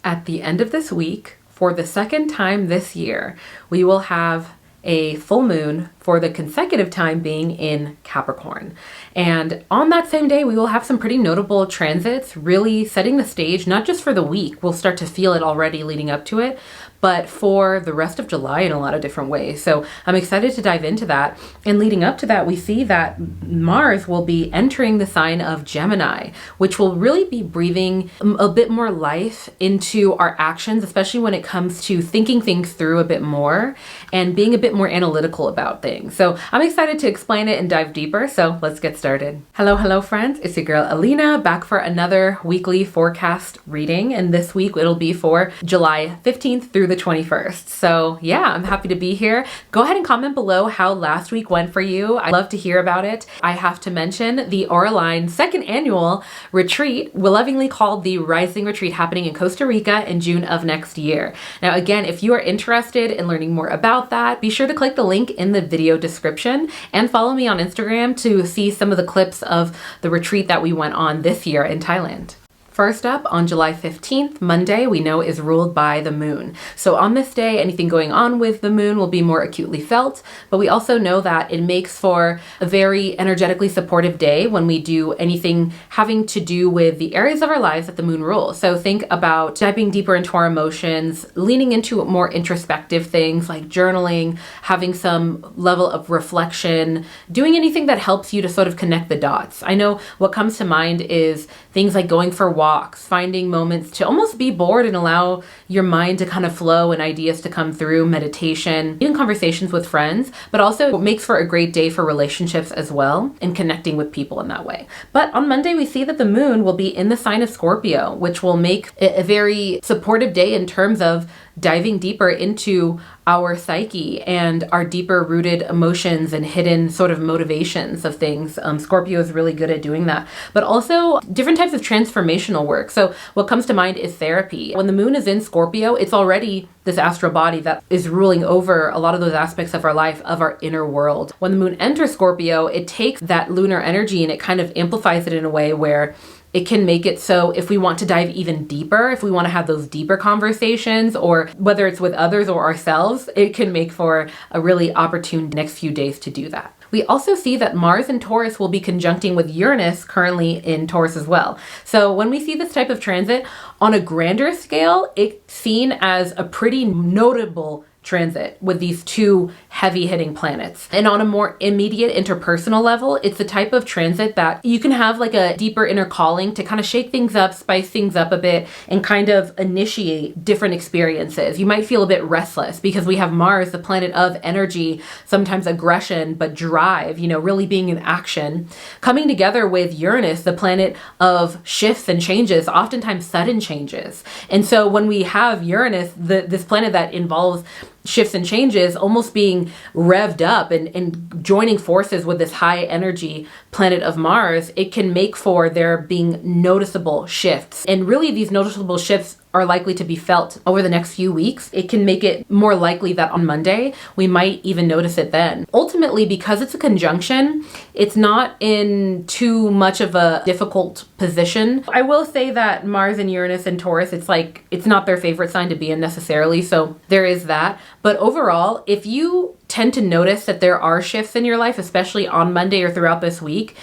At the end of this week, for the second time this year, we will have a full moon for the consecutive time being in Capricorn. And on that same day, we will have some pretty notable transits, really setting the stage, not just for the week, we'll start to feel it already leading up to it, but for the rest of July in a lot of different ways. So I'm excited to dive into that. And leading up to that, we see that Mars will be entering the sign of Gemini, which will really be breathing a bit more life into our actions, especially when it comes to thinking things through a bit more and being a bit more analytical about things. So I'm excited to explain it and dive deeper. So let's get started. Hello friends. It's your girl Alina back for another weekly forecast reading. And this week it'll be for July 15th through the 21st. So yeah, I'm happy to be here. Go ahead and comment below how last week went for you. I'd love to hear about it. I have to mention the Auraline second annual retreat, lovingly called the Rising Retreat, happening in Costa Rica in June of next year. Now again, if you are interested in learning more about that, be sure to click the link in the video description and follow me on Instagram to see some of the clips of the retreat that we went on this year in Thailand. First up, on July 15th, Monday, we know is ruled by the moon. So on this day, anything going on with the moon will be more acutely felt, but we also know that it makes for a very energetically supportive day when we do anything having to do with the areas of our lives that the moon rules. So think about diving deeper into our emotions, leaning into more introspective things like journaling, having some level of reflection, doing anything that helps you to sort of connect the dots. I know what comes to mind is things like going for walks, finding moments to almost be bored and allow your mind to kind of flow and ideas to come through, meditation, even conversations with friends, but also it makes for a great day for relationships as well and connecting with people in that way. But on Monday, we see that the moon will be in the sign of Scorpio, which will make it a very supportive day in terms of diving deeper into our psyche and our deeper rooted emotions and hidden sort of motivations of things. Scorpio is really good at doing that, but also different types of transformational work. So what comes to mind is therapy. When the moon is in Scorpio, it's already this astral body that is ruling over a lot of those aspects of our life, of our inner world. When the moon enters Scorpio, it takes that lunar energy and it kind of amplifies it in a way where it can make it so if we want to dive even deeper, if we want to have those deeper conversations, or whether it's with others or ourselves, it can make for a really opportune next few days to do that. We also see that Mars in Taurus will be conjuncting with Uranus currently in Taurus as well. So when we see this type of transit on a grander scale, it's seen as a pretty notable transit with these two heavy hitting planets. And on a more immediate interpersonal level, it's the type of transit that you can have like a deeper inner calling to kind of shake things up, spice things up a bit, and kind of initiate different experiences. You might feel a bit restless because we have Mars, the planet of energy, sometimes aggression, but drive, really being in action, coming together with Uranus, the planet of shifts and changes, oftentimes sudden changes. And so when we have Uranus, this planet that involves shifts and changes, almost being revved up and joining forces with this high energy planet of Mars, it can make for there being noticeable shifts. And really these noticeable shifts are likely to be felt over the next few weeks. It can make it more likely that on Monday, we might even notice it then. Ultimately, because it's a conjunction, it's not in too much of a difficult position. I will say that Mars and Uranus and Taurus, it's not their favorite sign to be in necessarily. So there is that. But overall, if you tend to notice that there are shifts in your life, especially on Monday or throughout this week,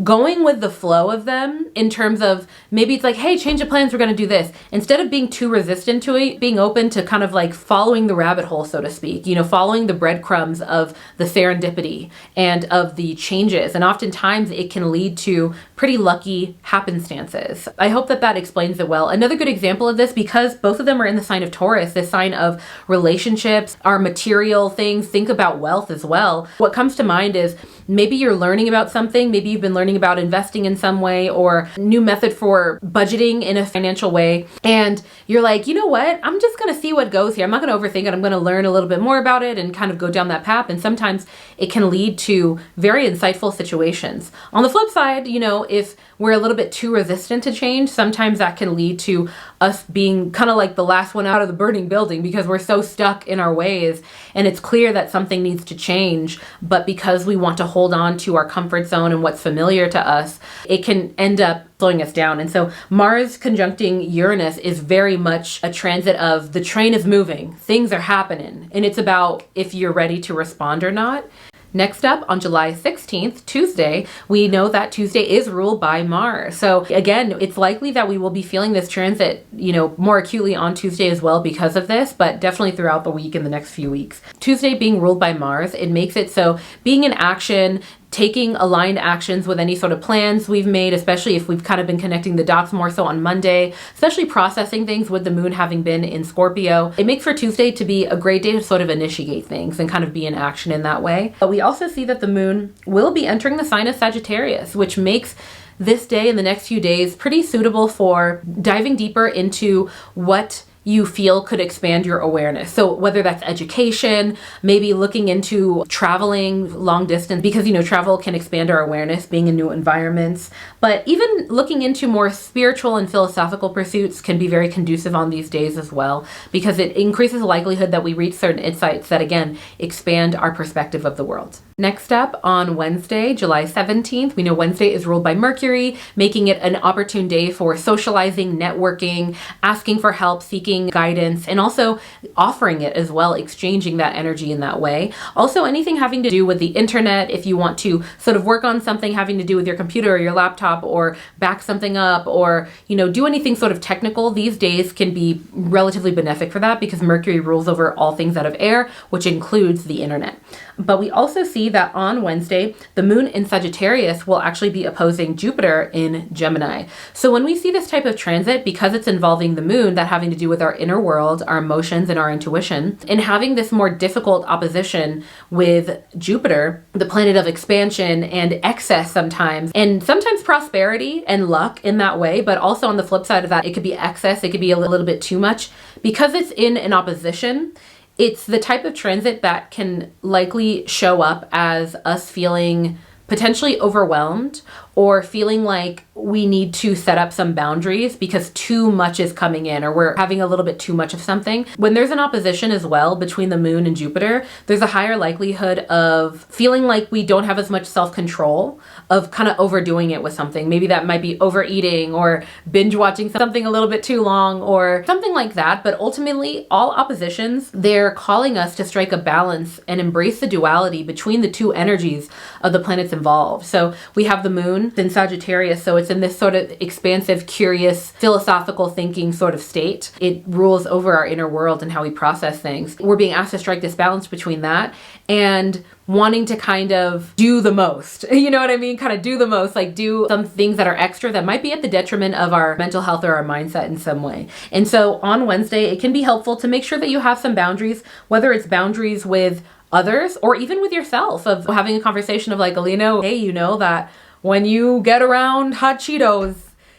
going with the flow of them in terms of maybe it's like, hey, change of plans, we're going to do this. Instead of being too resistant to it, being open to kind of like following the rabbit hole, so to speak, following the breadcrumbs of the serendipity and of the changes. And oftentimes it can lead to pretty lucky happenstances. I hope that explains it well. Another good example of this, because both of them are in the sign of Taurus, this sign of relationships, our material things, think about wealth as well. What comes to mind is maybe you're learning about something, maybe you've been learning about investing in some way or new method for budgeting in a financial way. And you're like, you know what? I'm just going to see what goes here. I'm not going to overthink it. I'm going to learn a little bit more about it and kind of go down that path. And sometimes it can lead to very insightful situations. On the flip side, if we're a little bit too resistant to change, sometimes that can lead to us being kind of like the last one out of the burning building because we're so stuck in our ways and it's clear that something needs to change. But because we want to hold hold on to our comfort zone and what's familiar to us, it can end up slowing us down. And so Mars conjuncting Uranus is very much a transit of the train is moving, things are happening, and it's about if you're ready to respond or not. Next up, on July 16th, Tuesday, we know that Tuesday is ruled by Mars. So again, it's likely that we will be feeling this transit, more acutely on Tuesday as well because of this, but definitely throughout the week in the next few weeks. Tuesday being ruled by Mars, it makes it so being in action, taking aligned actions with any sort of plans we've made, especially if we've kind of been connecting the dots more so on Monday, especially processing things with the moon having been in Scorpio. It makes for Tuesday to be a great day to sort of initiate things and kind of be in action in that way. But we also see that the moon will be entering the sign of Sagittarius, which makes this day and the next few days pretty suitable for diving deeper into what you feel could expand your awareness. So whether that's education, maybe looking into traveling long distance, because travel can expand our awareness, being in new environments, but even looking into more spiritual and philosophical pursuits can be very conducive on these days as well, because it increases the likelihood that we reach certain insights that again expand our perspective of the world. Next up, on Wednesday, July 17th, we know Wednesday is ruled by Mercury, making it an opportune day for socializing, networking, asking for help, seeking guidance, and also offering it as well, exchanging that energy in that way. Also, anything having to do with the internet, if you want to sort of work on something having to do with your computer or your laptop, or back something up, or, do anything sort of technical, these days can be relatively benefic for that because Mercury rules over all things out of air, which includes the internet. But we also see that on Wednesday, the moon in Sagittarius will actually be opposing Jupiter in Gemini. So when we see this type of transit, because it's involving the moon, that having to do with our inner world, our emotions, and our intuition, and having this more difficult opposition with Jupiter, the planet of expansion and excess sometimes, and sometimes prosperity and luck in that way, but also on the flip side of that, it could be excess, it could be a little bit too much. Because it's in an opposition, it's the type of transit that can likely show up as us feeling potentially overwhelmed or feeling like we need to set up some boundaries because too much is coming in, or we're having a little bit too much of something. When there's an opposition as well between the moon and Jupiter, there's a higher likelihood of feeling like we don't have as much self-control, of kind of overdoing it with something. Maybe that might be overeating or binge watching something a little bit too long or something like that. But ultimately, all oppositions, they're calling us to strike a balance and embrace the duality between the two energies of the planets involved. So we have the moon in Sagittarius, so it's in this sort of expansive, curious, philosophical thinking sort of state. It rules over our inner world and how we process things. We're being asked to strike this balance between that and wanting to kind of do the most, you know what I mean? Kind of do the most, like do some things that are extra that might be at the detriment of our mental health or our mindset in some way. And so on Wednesday, it can be helpful to make sure that you have some boundaries, whether it's boundaries with others or even with yourself, of having a conversation of like, Alina, hey, you know that when you get around hot Cheetos,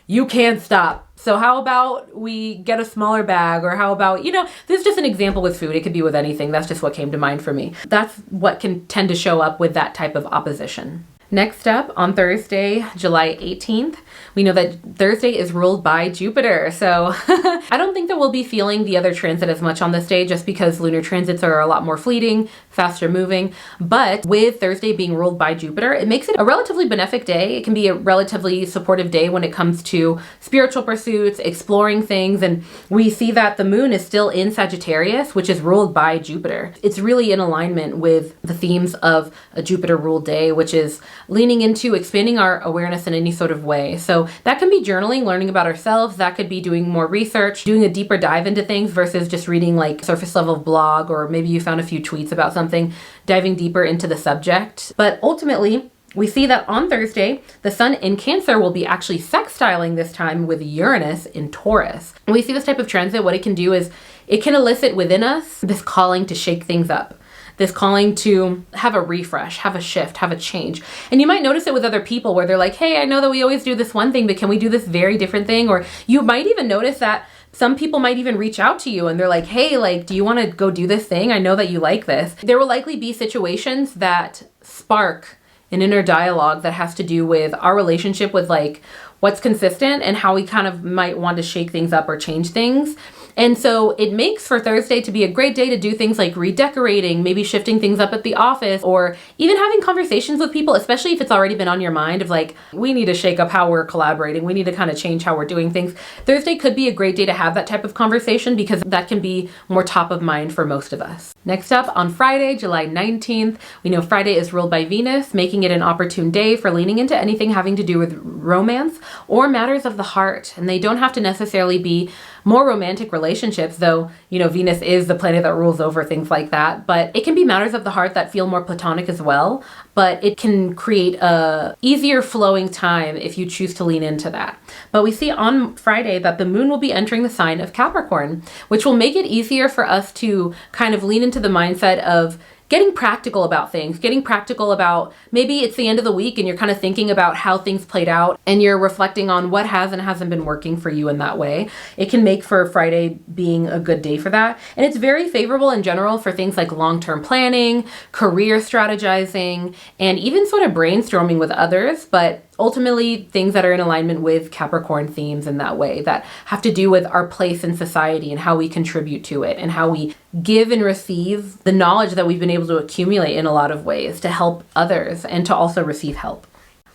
you can't stop. So how about we get a smaller bag? Or how about, this is just an example with food. It could be with anything. That's just what came to mind for me. That's what can tend to show up with that type of opposition. Next up, on Thursday, July 18th, we know that Thursday is ruled by Jupiter. So I don't think that we'll be feeling the other transit as much on this day just because lunar transits are a lot more fleeting, faster moving. But with Thursday being ruled by Jupiter, it makes it a relatively benefic day. It can be a relatively supportive day when it comes to spiritual pursuits, exploring things. And we see that the moon is still in Sagittarius, which is ruled by Jupiter. It's really in alignment with the themes of a Jupiter ruled day, which is leaning into expanding our awareness in any sort of way. So that can be journaling, learning about ourselves. That could be doing more research, doing a deeper dive into things versus just reading like surface level blog, or maybe you found a few tweets about something, diving deeper into the subject. But ultimately, we see that on Thursday, the sun in Cancer will be actually sextiling this time with Uranus in Taurus. When we see this type of transit, what it can do is it can elicit within us this calling to shake things up. This calling to have a refresh, have a shift, have a change. And you might notice it with other people where they're like, hey, I know that we always do this one thing, but can we do this very different thing? Or you might even notice that some people might even reach out to you and they're like, hey, like, do you want to go do this thing? I know that you like this. There will likely be situations that spark an inner dialogue that has to do with our relationship with like what's consistent and how we kind of might want to shake things up or change things. And so it makes for Thursday to be a great day to do things like redecorating, maybe shifting things up at the office, or even having conversations with people, especially if it's already been on your mind of like, we need to shake up how we're collaborating. We need to kind of change how we're doing things. Thursday could be a great day to have that type of conversation because that can be more top of mind for most of us. Next up, on Friday, July 19th, we know Friday is ruled by Venus, making it an opportune day for leaning into anything having to do with romance or matters of the heart. And they don't have to necessarily be more romantic relationships, though, Venus is the planet that rules over things like that. But it can be matters of the heart that feel more platonic as well. But it can create a easier flowing time if you choose to lean into that. But we see on Friday that the moon will be entering the sign of Capricorn, which will make it easier for us to kind of lean into the mindset of getting practical about things, getting practical about maybe it's the end of the week and you're kind of thinking about how things played out and you're reflecting on what has and hasn't been working for you in that way. It can make for Friday being a good day for that. And it's very favorable in general for things like long-term planning, career strategizing, and even sort of brainstorming with others, but ultimately things that are in alignment with Capricorn themes in that way that have to do with our place in society and how we contribute to it and how we give and receive the knowledge that we've been able to accumulate in a lot of ways to help others and to also receive help.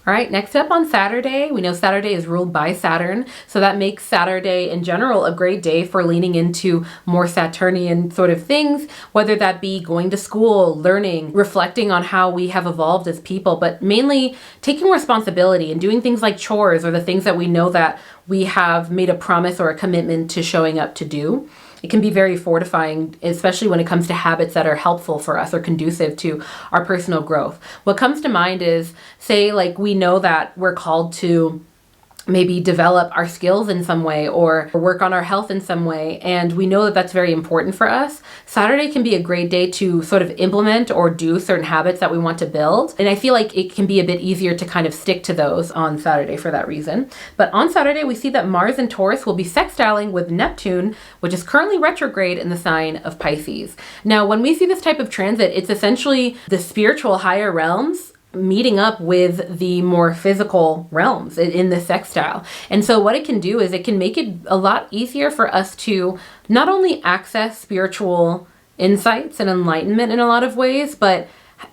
All right, next up on Saturday, we know Saturday is ruled by Saturn, so that makes Saturday in general a great day for leaning into more Saturnian sort of things, whether that be going to school, learning, reflecting on how we have evolved as people, but mainly taking responsibility and doing things like chores or the things that we know that we have made a promise or a commitment to showing up to do. It can be very fortifying, especially when it comes to habits that are helpful for us or conducive to our personal growth. What comes to mind is, say, like we know that we're called to maybe develop our skills in some way or work on our health in some way, and we know that that's very important for us. Saturday can be a great day to sort of implement or do certain habits that we want to build, and I feel like it can be a bit easier to kind of stick to those on Saturday for that reason. But on Saturday, we see that Mars in Taurus will be sextiling with Neptune, which is currently retrograde in the sign of Pisces. Now, when we see this type of transit, it's essentially the spiritual higher realms meeting up with the more physical realms in the sextile. And so what it can do is it can make it a lot easier for us to not only access spiritual insights and enlightenment in a lot of ways, but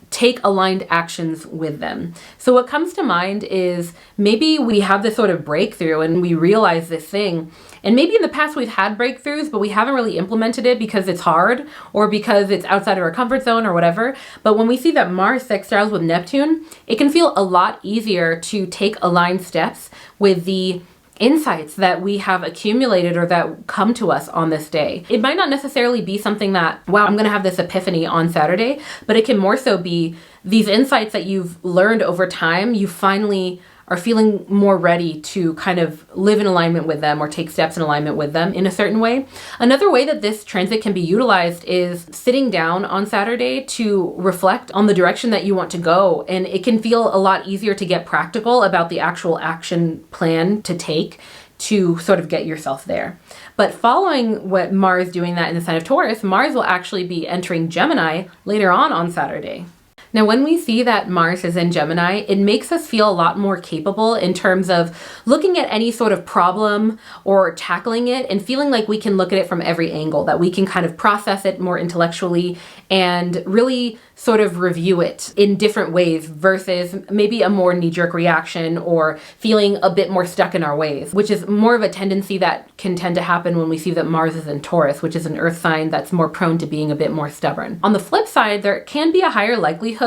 take aligned actions with them. So what comes to mind is maybe we have this sort of breakthrough and we realize this thing. And maybe in the past we've had breakthroughs, but we haven't really implemented it because it's hard or because it's outside of our comfort zone or whatever. But when we see that Mars sextiles with Neptune, it can feel a lot easier to take aligned steps with the insights that we have accumulated or that come to us on this day. It might not necessarily be something that, wow, I'm going to have this epiphany on Saturday, but it can more so be these insights that you've learned over time. You finally are feeling more ready to kind of live in alignment with them or take steps in alignment with them in a certain way. Another way that this transit can be utilized is sitting down on Saturday to reflect on the direction that you want to go. And it can feel a lot easier to get practical about the actual action plan to take to sort of get yourself there. But following what Mars doing that in the sign of Taurus, Mars will actually be entering Gemini later on Saturday. Now, when we see that Mars is in Gemini, it makes us feel a lot more capable in terms of looking at any sort of problem or tackling it and feeling like we can look at it from every angle, that we can kind of process it more intellectually and really sort of review it in different ways versus maybe a more knee-jerk reaction or feeling a bit more stuck in our ways, which is more of a tendency that can tend to happen when we see that Mars is in Taurus, which is an earth sign that's more prone to being a bit more stubborn. On the flip side, there can be a higher likelihood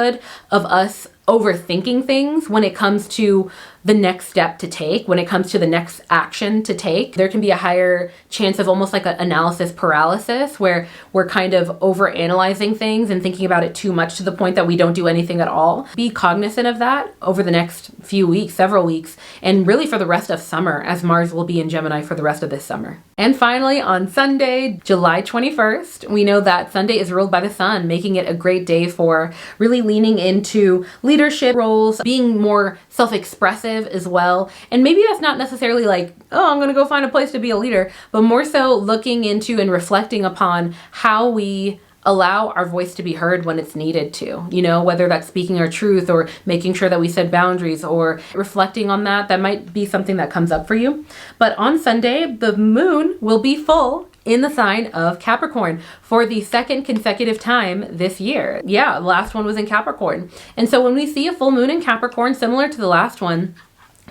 of us overthinking things when it comes to the next step to take, when it comes to the next action to take. There can be a higher chance of almost like an analysis paralysis where we're kind of over-analyzing things and thinking about it too much to the point that we don't do anything at all. Be cognizant of that over the next few weeks, several weeks, and really for the rest of summer, as Mars will be in Gemini for the rest of this summer. And finally, on Sunday, July 21st, we know that Sunday is ruled by the sun, making it a great day for really leaning into leadership roles, being more self-expressive as well. And maybe that's not necessarily like, oh, I'm going to go find a place to be a leader, but more so looking into and reflecting upon how we allow our voice to be heard when it's needed to, whether that's speaking our truth or making sure that we set boundaries or reflecting on that. That might be something that comes up for you. But on Sunday, the moon will be full in the sign of Capricorn for the second consecutive time this year. Yeah, the last one was in Capricorn. And so when we see a full moon in Capricorn, similar to the last one,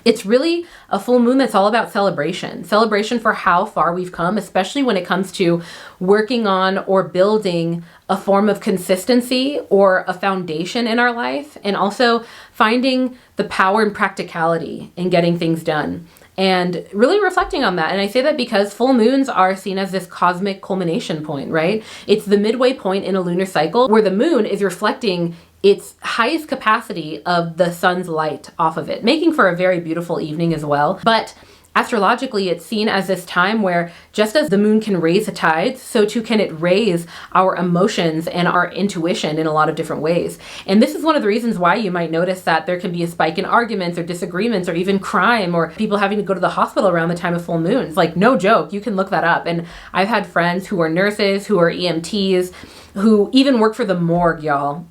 it's really a full moon that's all about celebration for how far we've come, especially when it comes to working on or building a form of consistency or a foundation in our life, and also finding the power and practicality in getting things done. And really reflecting on that. And I say that because full moons are seen as this cosmic culmination point, right? It's the midway point in a lunar cycle where the moon is reflecting its highest capacity of the sun's light off of it, making for a very beautiful evening as well. But astrologically, it's seen as this time where just as the moon can raise the tides, so too can it raise our emotions and our intuition in a lot of different ways. And this is one of the reasons why you might notice that there can be a spike in arguments or disagreements or even crime or people having to go to the hospital around the time of full moons. Like, no joke, you can look that up. And I've had friends who are nurses, who are EMTs, who even work for the morgue, y'all,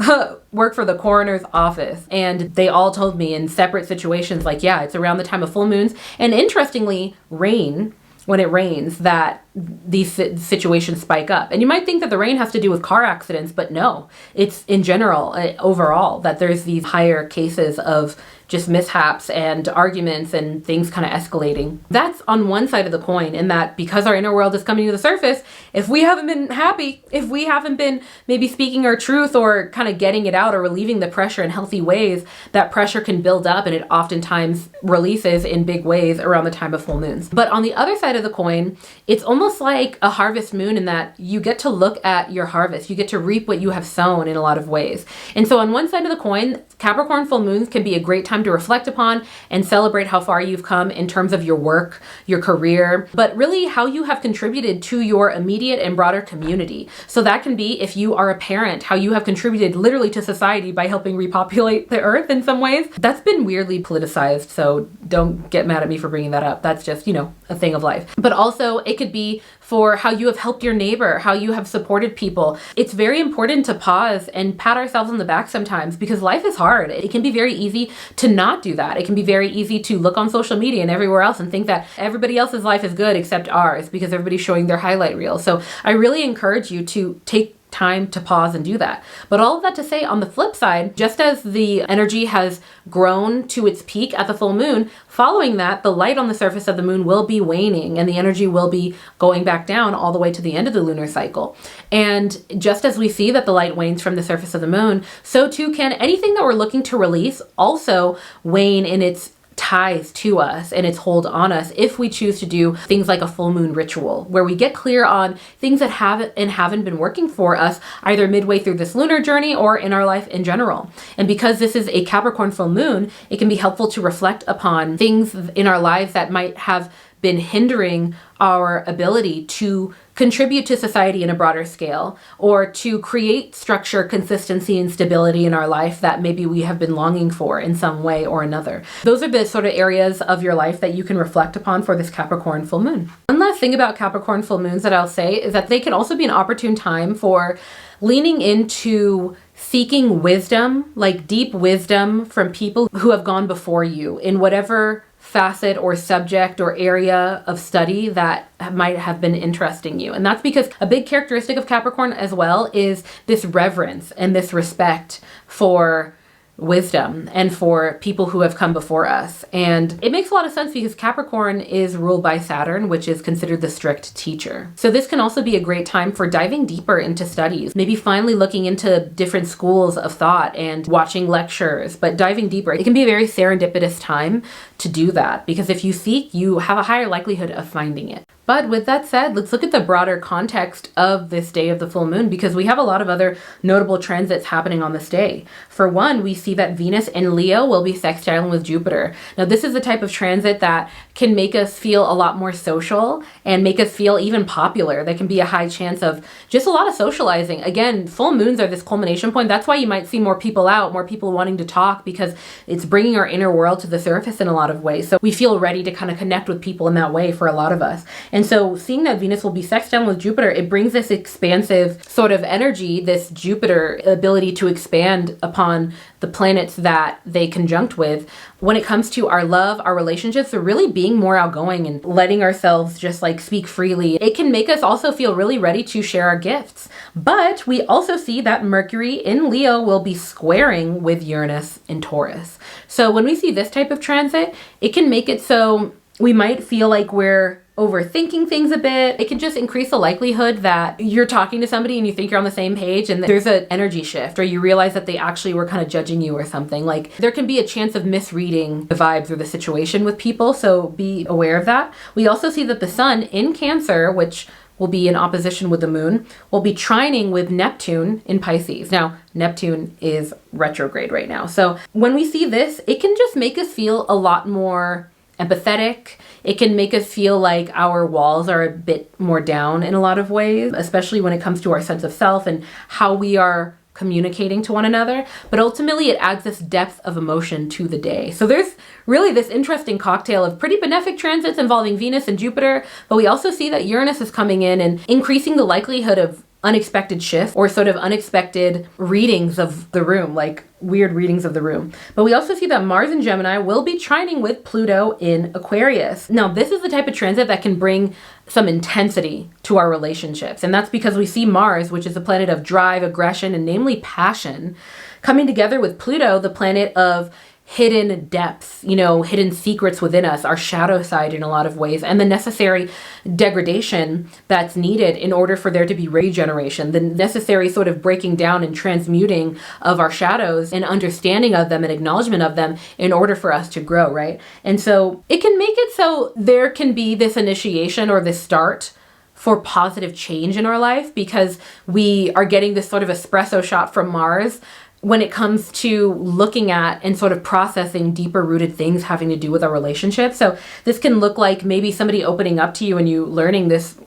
work for the coroner's office. And they all told me in separate situations, like, yeah, it's around the time of full moons. And interestingly, when it rains, that these situations spike up. And you might think that the rain has to do with car accidents, but no, it's in general, overall, that there's these higher cases of just mishaps and arguments and things kind of escalating. That's on one side of the coin, in that because our inner world is coming to the surface, if we haven't been happy, if we haven't been maybe speaking our truth or kind of getting it out or relieving the pressure in healthy ways, that pressure can build up, and it oftentimes releases in big ways around the time of full moons. But on the other side of the coin, it's almost like a harvest moon in that you get to look at your harvest. You get to reap what you have sown in a lot of ways. And so on one side of the coin, Capricorn full moons can be a great time to reflect upon and celebrate how far you've come in terms of your work, your career, but really how you have contributed to your immediate and broader community. So that can be, if you are a parent, how you have contributed literally to society by helping repopulate the earth in some ways. That's been weirdly politicized, so don't get mad at me for bringing that up. That's just, a thing of life. But also it could be for how you have helped your neighbor, how you have supported people. It's very important to pause and pat ourselves on the back sometimes, because life is hard. It can be very easy to not do that. It can be very easy to look on social media and everywhere else and think that everybody else's life is good except ours because everybody's showing their highlight reel. So I really encourage you to take time to pause and do that. But all of that to say, on the flip side, just as the energy has grown to its peak at the full moon, following that, the light on the surface of the moon will be waning and the energy will be going back down all the way to the end of the lunar cycle. And just as we see that the light wanes from the surface of the moon, so too can anything that we're looking to release also wane in its ties to us and its hold on us, if we choose to do things like a full moon ritual, where we get clear on things that haven't been working for us, either midway through this lunar journey or in our life in general. And because this is a Capricorn full moon, it can be helpful to reflect upon things in our lives that might have been hindering our ability to contribute to society in a broader scale, or to create structure, consistency, and stability in our life that maybe we have been longing for in some way or another. Those are the sort of areas of your life that you can reflect upon for this Capricorn full moon. One last thing about Capricorn full moons that I'll say is that they can also be an opportune time for leaning into seeking wisdom, like deep wisdom from people who have gone before you in whatever facet or subject or area of study that might have been interesting you. And that's because a big characteristic of Capricorn as well is this reverence and this respect for wisdom and for people who have come before us. And it makes a lot of sense because Capricorn is ruled by Saturn, which is considered the strict teacher. So this can also be a great time for diving deeper into studies, maybe finally looking into different schools of thought and watching lectures, but diving deeper. It can be a very serendipitous time to do that, because if you seek, you have a higher likelihood of finding it. But with that said, let's look at the broader context of this day of the full moon, because we have a lot of other notable transits happening on this day. For one, we see that Venus in Leo will be sextiling with Jupiter. Now, this is the type of transit that can make us feel a lot more social and make us feel even popular. There can be a high chance of just a lot of socializing. Again, full moons are this culmination point. That's why you might see more people out, more people wanting to talk, because it's bringing our inner world to the surface in a lot of ways. So we feel ready to kind of connect with people in that way for a lot of us. And so seeing that Venus will be sexed down with Jupiter, it brings this expansive sort of energy, this Jupiter ability to expand upon the planets that they conjunct with. When it comes to our love, our relationships, are really being more outgoing and letting ourselves just like speak freely. It can make us also feel really ready to share our gifts. But we also see that Mercury in Leo will be squaring with Uranus in Taurus. So when we see this type of transit, it can make it so we might feel like we're overthinking things a bit. It can just increase the likelihood that you're talking to somebody and you think you're on the same page and there's an energy shift, or you realize that they actually were kind of judging you or something. Like there can be a chance of misreading the vibes or the situation with people, so be aware of that. We also see that the sun in Cancer, which will be in opposition with the moon, will be trining with Neptune in Pisces. Now, Neptune is retrograde right now. So when we see this, it can just make us feel a lot more empathetic. It can make us feel like our walls are a bit more down in a lot of ways, especially when it comes to our sense of self and how we are communicating to one another. But ultimately, it adds this depth of emotion to the day. So there's really this interesting cocktail of pretty benefic transits involving Venus and Jupiter, but we also see that Uranus is coming in and increasing the likelihood of unexpected shifts or sort of unexpected readings of the room, like weird readings of the room. But we also see that Mars in Gemini will be trining with Pluto in Aquarius. Now, this is the type of transit that can bring some intensity to our relationships. And that's because we see Mars, which is a planet of drive, aggression, and namely passion, coming together with Pluto, the planet of hidden depths, hidden secrets within us, our shadow side in a lot of ways, and the necessary degradation that's needed in order for there to be regeneration, the necessary sort of breaking down and transmuting of our shadows and understanding of them and acknowledgement of them in order for us to grow, right? And so it can make it so there can be this initiation or this start for positive change in our life because we are getting this sort of espresso shot from Mars when it comes to looking at and sort of processing deeper rooted things having to do with our relationship. So this can look like maybe somebody opening up to you and you learning this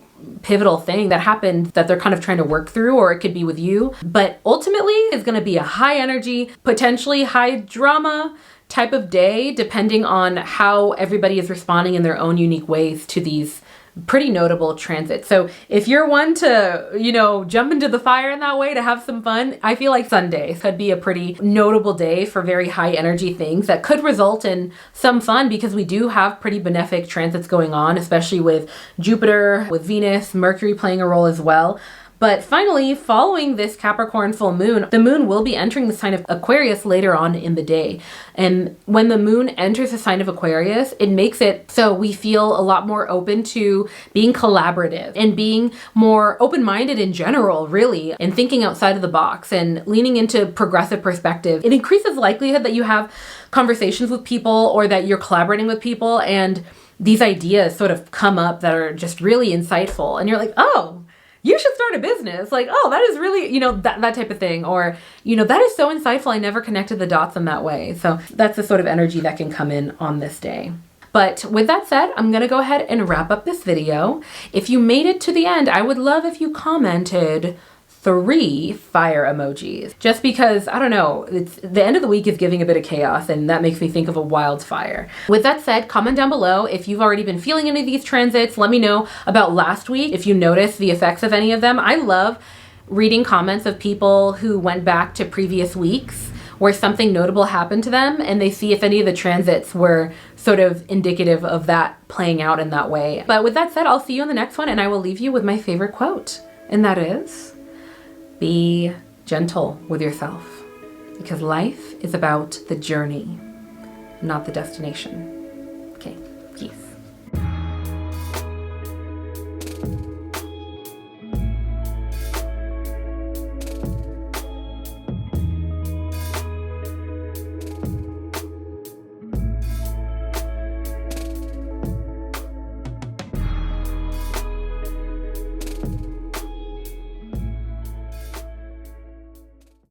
pivotal thing that happened that they're kind of trying to work through, or it could be with you. But ultimately, it's going to be a high energy, potentially high drama type of day, depending on how everybody is responding in their own unique ways to these pretty notable transits. So if you're one to, jump into the fire in that way to have some fun, I feel like Sunday could be a pretty notable day for very high energy things that could result in some fun because we do have pretty benefic transits going on, especially with Jupiter, with Venus, Mercury playing a role as well. But finally, following this Capricorn full moon, the moon will be entering the sign of Aquarius later on in the day. And when the moon enters the sign of Aquarius, it makes it so we feel a lot more open to being collaborative and being more open-minded in general, really, and thinking outside of the box and leaning into progressive perspective. It increases the likelihood that you have conversations with people or that you're collaborating with people and these ideas sort of come up that are just really insightful. And you're like, oh, you should start a business. Like, oh, that is really, that type of thing. Or, that is so insightful. I never connected the dots in that way. So that's the sort of energy that can come in on this day. But with that said, I'm going to go ahead and wrap up this video. If you made it to the end, I would love if you commented 3 fire emojis, just because, I don't know, it's the end of the week is giving a bit of chaos and that makes me think of a wildfire. With that said, comment down below if you've already been feeling any of these transits. Let me know about last week, if you noticed the effects of any of them. I love reading comments of people who went back to previous weeks where something notable happened to them and they see if any of the transits were sort of indicative of that playing out in that way. But with that said, I'll see you in the next one and I will leave you with my favorite quote, and that is, be gentle with yourself because life is about the journey, not the destination.